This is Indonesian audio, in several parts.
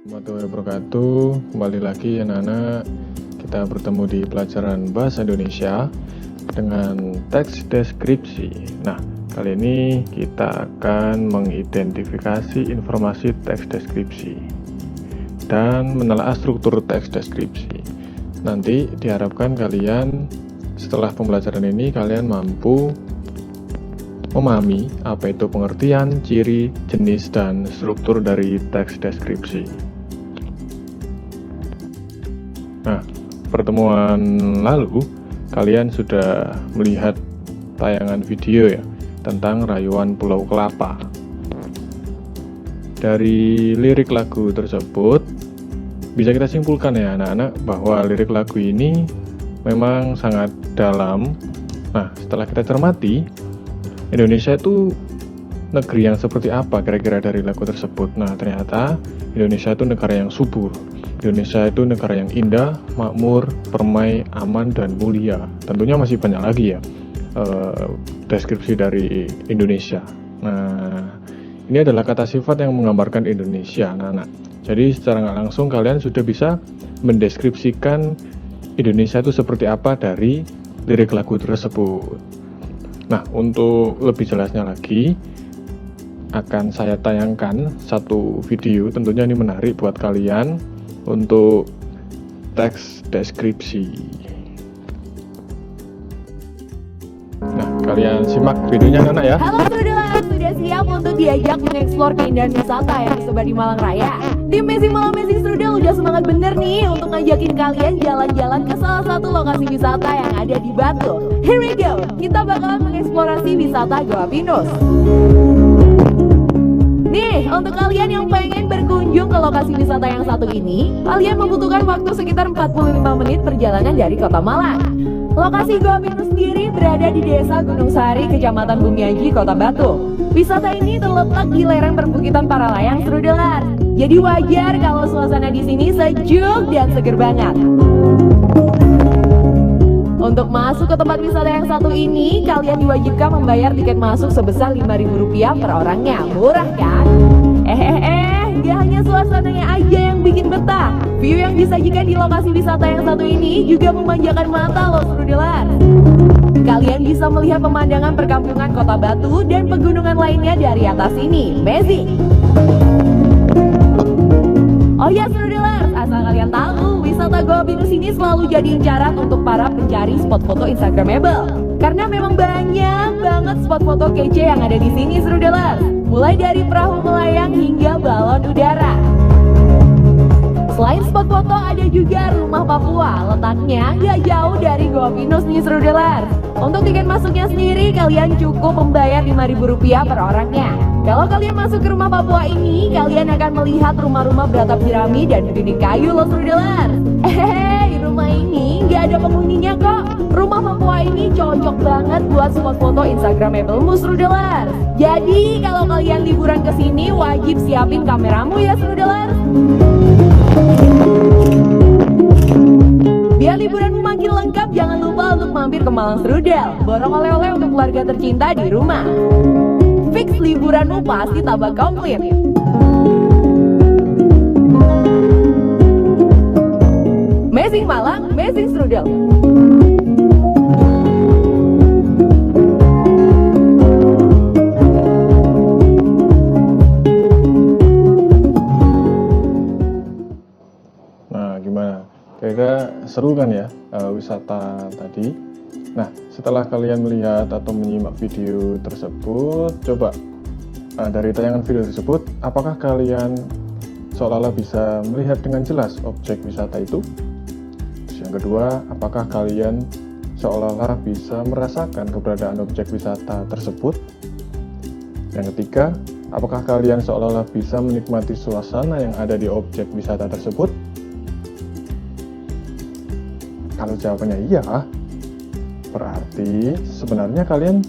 Warahmatullahi wabarakatuh. Kembali lagi anak-anak, kita bertemu di pelajaran Bahasa Indonesia dengan teks deskripsi. Nah, kali ini kita akan mengidentifikasi informasi teks deskripsi dan menelaah struktur teks deskripsi. Nanti diharapkan kalian setelah pembelajaran ini kalian mampu memahami apa itu pengertian, ciri, jenis, dan struktur dari teks deskripsi. Nah, pertemuan lalu kalian sudah melihat tayangan video ya tentang rayuan Pulau Kelapa. Dari lirik lagu tersebut bisa kita simpulkan ya anak-anak bahwa lirik lagu ini memang sangat dalam. Nah, setelah kita cermati, Indonesia itu negeri yang seperti apa kira-kira dari lagu tersebut. Nah, ternyata Indonesia itu negara yang subur. Indonesia itu negara yang indah, makmur, permai, aman, dan mulia. Tentunya masih banyak lagi ya deskripsi dari Indonesia. Nah, ini adalah kata sifat yang menggambarkan Indonesia, anak-anak. Jadi secara nggak langsung kalian sudah bisa mendeskripsikan Indonesia itu seperti apa dari lirik lagu tersebut. Nah, untuk lebih jelasnya lagi, akan saya tayangkan satu video, tentunya ini menarik buat kalian untuk teks deskripsi. Nah, kalian simak videonya anak ya. Halo Strudel, sudah siap untuk diajak mengeksplor keindahan wisata yang disebar di Malang Raya? Tim Amazing Strudel udah semangat bener nih untuk ngajakin kalian jalan-jalan ke salah satu lokasi wisata yang ada di Batu. Here we go, kita bakalan mengeksplorasi wisata Goa Pinus. Nih, untuk kalian yang pengen berkunjung ke lokasi wisata yang satu ini, kalian membutuhkan waktu sekitar 45 menit perjalanan dari kota Malang. Lokasi Goa Pinus sendiri berada di Desa Gunung Sari, Kecamatan Bumiaji, Kota Batu. Wisata ini terletak di lereng perbukitan Paralayang, Strudelar. Jadi wajar kalau suasana di sini sejuk dan seger banget. Untuk masuk ke tempat wisata yang satu ini, kalian diwajibkan membayar tiket masuk sebesar Rp5.000 per orangnya. Murah kan? Gak hanya suasananya aja yang bikin betah. View yang disajikan di lokasi wisata yang satu ini juga memanjakan mata loh Strudelar. Kalian bisa melihat pemandangan perkampungan Kota Batu dan pegunungan lainnya dari atas ini. Amazing! Oh ya Strudelers, asal kalian tahu, wisata Goa Pinus ini selalu jadi incaran untuk para pencari spot foto instagramable. Karena memang banyak banget spot foto kece yang ada di sini Strudelers. Mulai dari perahu melayang hingga balon udara. Selain spot foto ada juga Rumah Papua, letaknya gak jauh dari Goa Pinus nih Strudelers. Untuk tiket masuknya sendiri kalian cukup membayar Rp5.000 per orangnya. Kalau kalian masuk ke Rumah Papua ini, kalian akan melihat rumah-rumah beratap jerami dan dinding kayu loh Strudelers. Rumah ini gak ada penghuninya kok. Rumah Papua ini cocok banget buat spot foto instagramable-mu Strudelers. Jadi kalau kalian liburan ke sini wajib siapin kameramu ya Strudelers. Biar liburanmu makin lengkap, jangan lupa untuk mampir ke Malang Strudel. Borong oleh-oleh untuk keluarga tercinta di rumah. Fix liburanmu pasti tambah komplit. Amazing Malang, Amazing Strudel. Nah, gimana? Kira-kira seru kan ya wisata tadi? Nah, setelah kalian melihat atau menyimak video tersebut, coba dari tayangan video tersebut, apakah kalian seolah-olah bisa melihat dengan jelas objek wisata itu? Terus yang kedua, apakah kalian seolah-olah bisa merasakan keberadaan objek wisata tersebut? Yang ketiga, apakah kalian seolah-olah bisa menikmati suasana yang ada di objek wisata tersebut? Kalau jawabannya iya, berarti sebenarnya kalian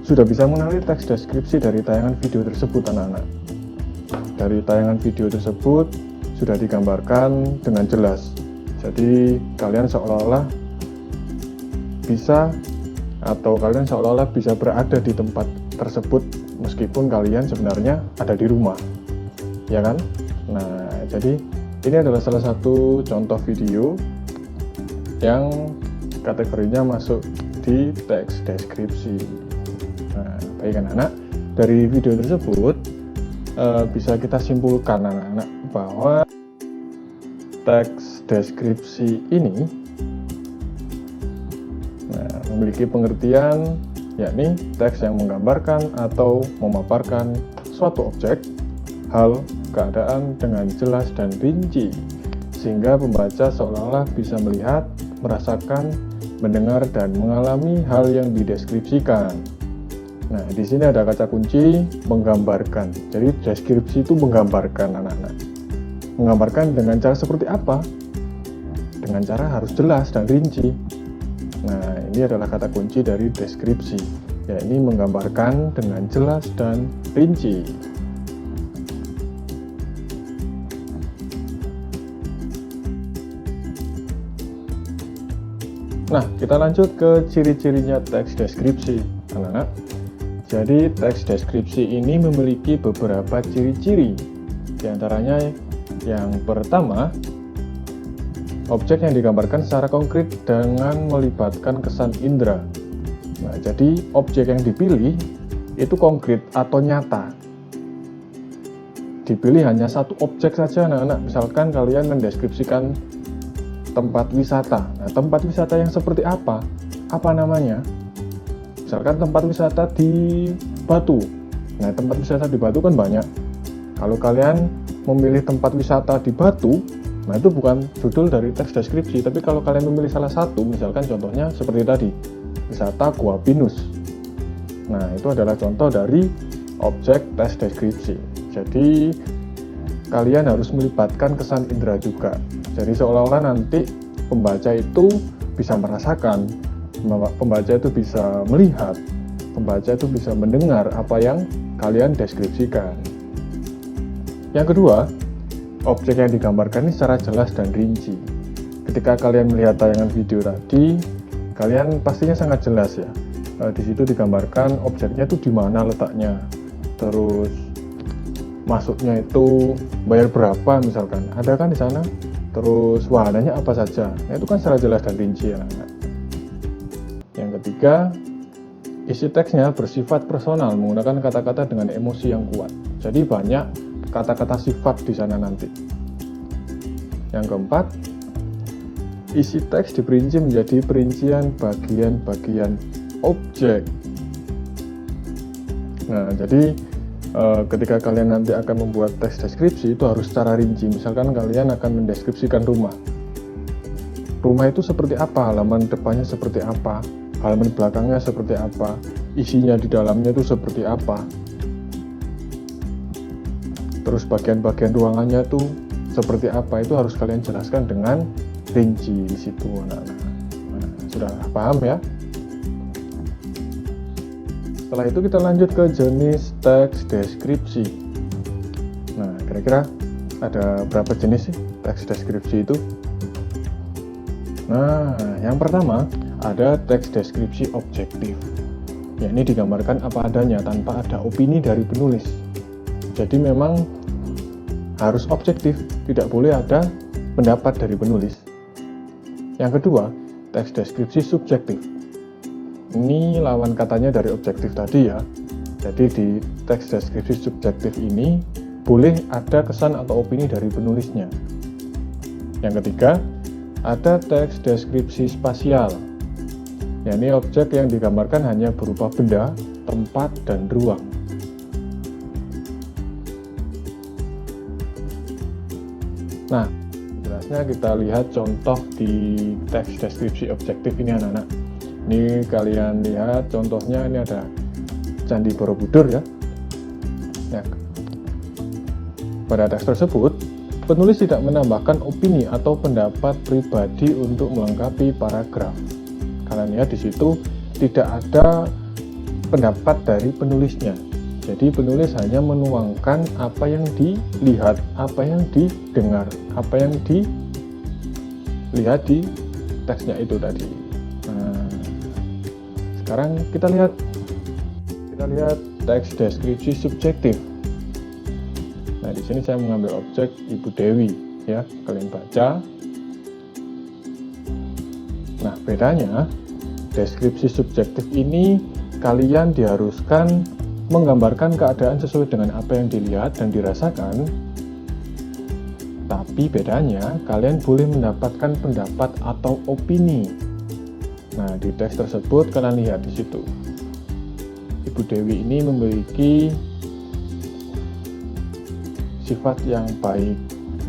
sudah bisa mengenali teks deskripsi dari tayangan video tersebut anak-anak. Dari tayangan video tersebut sudah digambarkan dengan jelas. Jadi kalian seolah-olah bisa berada di tempat tersebut meskipun kalian sebenarnya ada di rumah, ya kan? Nah, jadi ini adalah salah satu contoh video yang kategorinya masuk di teks deskripsi. Nah, baik anak-anak, dari video tersebut bisa kita simpulkan anak-anak bahwa teks deskripsi ini memiliki pengertian yakni teks yang menggambarkan atau memaparkan suatu objek, hal, keadaan dengan jelas dan rinci, sehingga pembaca seolah-olah bisa melihat, merasakan, mendengar, dan mengalami hal yang dideskripsikan. Nah, di sini ada kata kunci menggambarkan. Jadi deskripsi itu menggambarkan anak-anak. Menggambarkan dengan cara seperti apa? Dengan cara harus jelas dan rinci. Nah, ini adalah kata kunci dari deskripsi, yakni menggambarkan dengan jelas dan rinci. Nah, kita lanjut ke ciri-cirinya teks deskripsi, anak-anak. Jadi, teks deskripsi ini memiliki beberapa ciri-ciri. Di antaranya, yang pertama, objek yang digambarkan secara konkret dengan melibatkan kesan indera. Nah, jadi objek yang dipilih itu konkret atau nyata. Dipilih hanya satu objek saja anak-anak. Misalkan kalian mendeskripsikan tempat wisata. Nah, tempat wisata yang seperti apa? Apa namanya? Misalkan tempat wisata di Batu. Nah, tempat wisata di Batu kan banyak. Kalau kalian memilih tempat wisata di Batu, nah itu bukan judul dari teks deskripsi, tapi kalau kalian memilih salah satu, misalkan contohnya seperti tadi, wisata Gua Pinus. Nah, itu adalah contoh dari objek teks deskripsi. Jadi, kalian harus melibatkan kesan indera juga. Jadi, seolah-olah nanti pembaca itu bisa merasakan, pembaca itu bisa melihat, pembaca itu bisa mendengar apa yang kalian deskripsikan. Yang kedua, objek yang digambarkan ini secara jelas dan rinci. Ketika kalian melihat tayangan video tadi, kalian pastinya sangat jelas ya. Di situ digambarkan objeknya itu di mana letaknya, terus masuknya itu bayar berapa misalkan, ada kan di sana. Terus wahananya apa saja. Nah, itu kan secara jelas dan rinci ya. Yang ketiga, isi teksnya bersifat personal menggunakan kata-kata dengan emosi yang kuat. Jadi banyak kata-kata sifat di sana nanti. Yang keempat, isi teks diperinci menjadi perincian bagian-bagian objek. Nah, jadi ketika kalian nanti akan membuat teks deskripsi itu harus secara rinci. Misalkan kalian akan mendeskripsikan rumah. Rumah itu seperti apa, halaman depannya seperti apa, halaman belakangnya seperti apa, isinya di dalamnya itu seperti apa. Terus bagian-bagian ruangannya tuh seperti apa, itu harus kalian jelaskan dengan rinci di situ anak-anak. Nah, sudah paham ya? Setelah itu kita lanjut ke jenis teks deskripsi. Nah, kira-kira ada berapa jenis sih teks deskripsi itu? Nah, yang pertama ada teks deskripsi objektif, yakni digambarkan apa adanya tanpa ada opini dari penulis. Jadi memang harus objektif, tidak boleh ada pendapat dari penulis. Yang kedua, teks deskripsi subjektif. Ini lawan katanya dari objektif tadi ya. Jadi di teks deskripsi subjektif ini boleh ada kesan atau opini dari penulisnya. Yang ketiga, ada teks deskripsi spasial, yakni objek yang digambarkan hanya berupa benda, tempat, dan ruang. Nah, jelasnya kita lihat contoh di teks deskripsi objektif ini anak-anak. Ini kalian lihat contohnya, ini ada Candi Borobudur ya. Pada teks tersebut, penulis tidak menambahkan opini atau pendapat pribadi untuk melengkapi paragraf. Kalian lihat di situ tidak ada pendapat dari penulisnya. Jadi penulis hanya menuangkan apa yang dilihat, apa yang didengar, apa yang dilihat di teksnya itu tadi. Nah, sekarang kita lihat teks deskripsi subjektif. Nah, Nah, di sini saya mengambil objek Ibu Dewi, ya, kalian baca. Nah, bedanya deskripsi subjektif ini kalian diharuskan menggambarkan keadaan sesuai dengan apa yang dilihat dan dirasakan. Tapi bedanya, kalian boleh mendapatkan pendapat atau opini. Nah, di teks tersebut kalian lihat di situ. Ibu Dewi ini memiliki sifat yang baik.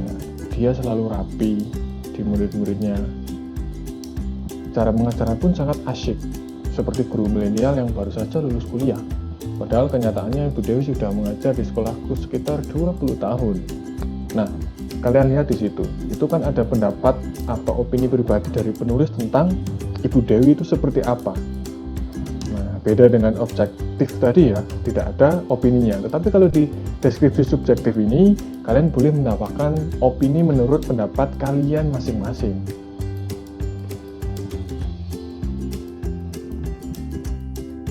Nah, dia selalu rapi di murid-muridnya. Cara mengajarnya pun sangat asyik, seperti guru milenial yang baru saja lulus kuliah. Padahal kenyataannya Ibu Dewi sudah mengajar di sekolahku sekitar 20 tahun. Nah, kalian lihat di situ. Itu kan ada pendapat atau opini pribadi dari penulis tentang Ibu Dewi itu seperti apa. Nah, beda dengan objektif tadi ya, tidak ada opininya. Tetapi kalau di deskripsi subjektif ini, kalian boleh mendapatkan opini menurut pendapat kalian masing-masing.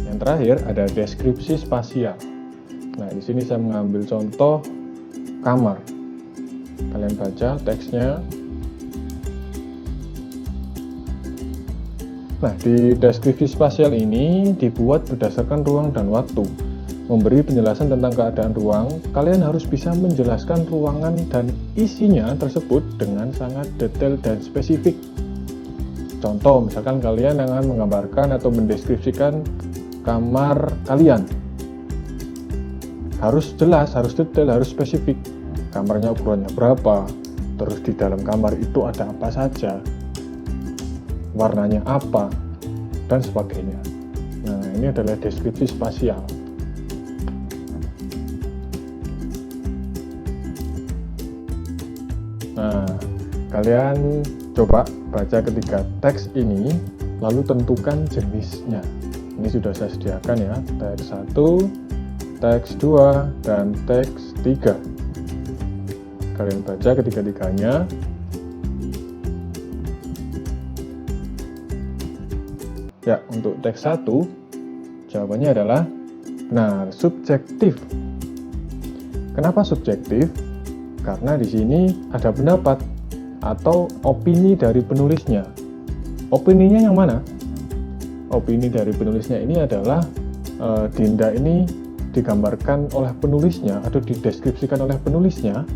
Yang terakhir ada deskripsi spasial. Nah, di sini saya mengambil contoh kamar. Kalian baca teksnya. Nah, di deskripsi spasial ini dibuat berdasarkan ruang dan waktu. Memberi penjelasan tentang keadaan ruang, kalian harus bisa menjelaskan ruangan dan isinya tersebut dengan sangat detail dan spesifik. Contoh, misalkan kalian akan menggambarkan atau mendeskripsikan kamar kalian. Harus jelas, harus detail, harus spesifik. Kamarnya ukurannya berapa, terus di dalam kamar itu ada apa saja, warnanya apa, dan sebagainya. Nah, ini adalah deskripsi spasial. Nah, kalian coba baca ketiga teks ini, lalu tentukan jenisnya. Ini sudah saya sediakan ya, teks 1, teks 2, dan teks 3. Kalian baca ketiga-tiganya. Ya, untuk teks 1, jawabannya adalah benar, subjektif. Kenapa subjektif? Karena di sini ada pendapat atau opini dari penulisnya. Opininya yang mana? Opini dari penulisnya ini adalah Dinda ini digambarkan oleh penulisnya atau dideskripsikan oleh penulisnya.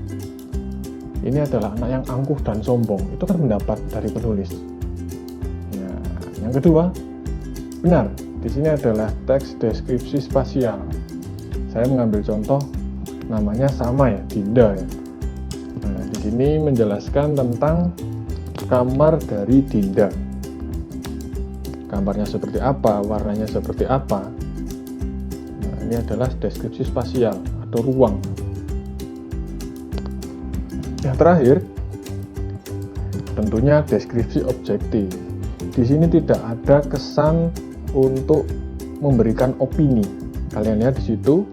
Ini adalah anak yang angkuh dan sombong. Itu kan pendapat dari penulis. Ya, yang kedua, benar. Di sini adalah teks deskripsi spasial. Saya mengambil contoh namanya sama ya, Dinda ya. Nah, di sini menjelaskan tentang kamar dari Dinda. Kamarnya seperti apa, warnanya seperti apa. Nah, ini adalah deskripsi spasial atau ruang. Yang terakhir, tentunya deskripsi objektif. Di sini tidak ada kesan untuk memberikan opini. Kalian lihat di situ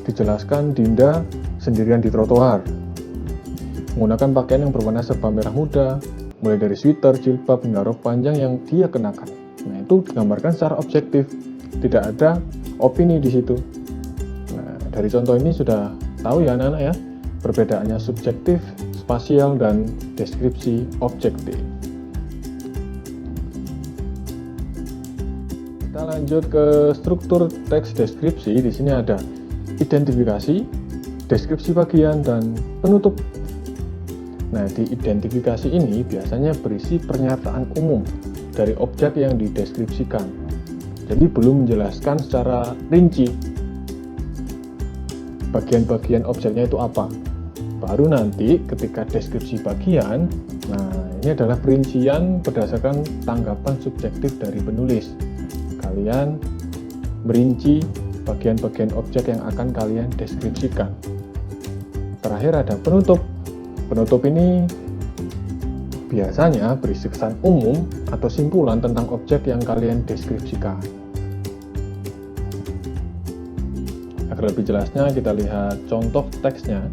dijelaskan Dinda sendirian di trotoar, menggunakan pakaian yang berwarna serba merah muda, mulai dari sweater, jilbab, hingga rok panjang yang dia kenakan. Nah, itu digambarkan secara objektif, tidak ada opini di situ. Nah, dari contoh ini sudah tahu ya anak-anak ya, perbedaannya subjektif, spasial, dan deskripsi objektif. Kita lanjut ke struktur teks deskripsi. Di sini ada identifikasi, deskripsi bagian, dan penutup. Nah, di identifikasi ini biasanya berisi pernyataan umum dari objek yang dideskripsikan. Jadi belum menjelaskan secara rinci bagian-bagian objeknya itu apa. Baru nanti ketika deskripsi bagian, nah ini adalah perincian berdasarkan tanggapan subjektif dari penulis. Kalian merinci bagian-bagian objek yang akan kalian deskripsikan. Terakhir ada penutup. Penutup ini biasanya berisi kesan umum atau simpulan tentang objek yang kalian deskripsikan. Agar lebih jelasnya kita lihat contoh teksnya.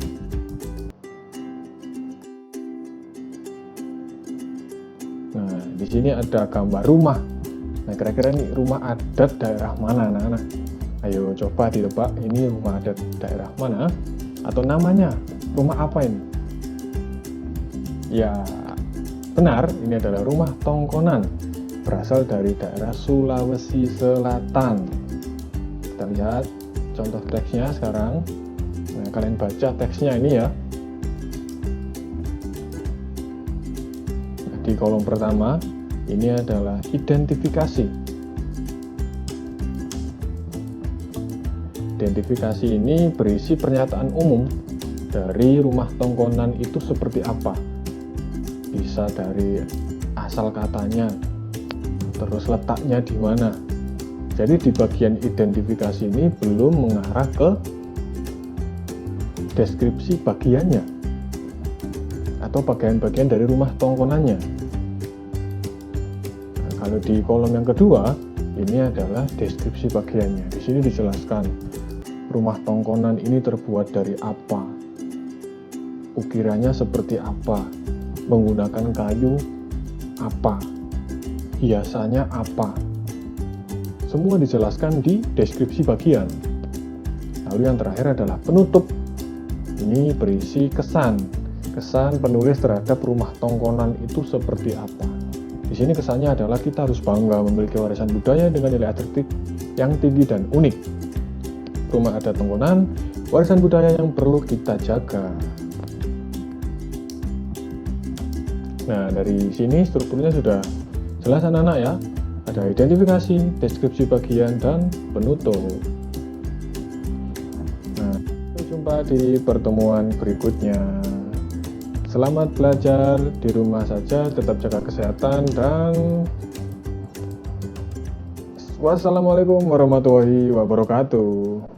Nah, di sini ada gambar rumah. Nah, kira-kira ini rumah adat daerah mana, anak-anak? Ayo coba ditebak, ini rumah adat daerah mana? Atau namanya Rumah apa ini? Ya, benar, ini adalah rumah tongkonan, berasal dari daerah Sulawesi Selatan. Kita lihat contoh teksnya sekarang. Nah, kalian baca teksnya ini ya. Nah, di kolom pertama, ini adalah identifikasi. Identifikasi ini berisi pernyataan umum dari rumah tongkonan itu seperti apa. Bisa dari asal katanya, terus letaknya di mana. Jadi di bagian identifikasi ini belum mengarah ke deskripsi bagiannya atau bagian-bagian dari rumah tongkonannya. Nah, kalau di kolom yang kedua, ini adalah deskripsi bagiannya. Di sini dijelaskan rumah tongkonan ini terbuat dari apa, ukirannya seperti apa, menggunakan kayu apa, hiasannya apa. Semua dijelaskan di deskripsi bagian. Lalu yang terakhir adalah penutup. Ini berisi kesan penulis terhadap rumah tongkonan itu seperti apa. Di sini kesannya adalah kita harus bangga memiliki warisan budaya dengan nilai estetik yang tinggi dan unik. Rumah adat tongkonan, warisan budaya yang perlu kita jaga. Nah, dari sini strukturnya sudah jelas anak-anak ya. Ada identifikasi, deskripsi bagian, dan penutup. Nah, sampai jumpa di pertemuan berikutnya. Selamat belajar di rumah saja, tetap jaga kesehatan, dan wassalamualaikum warahmatullahi wabarakatuh.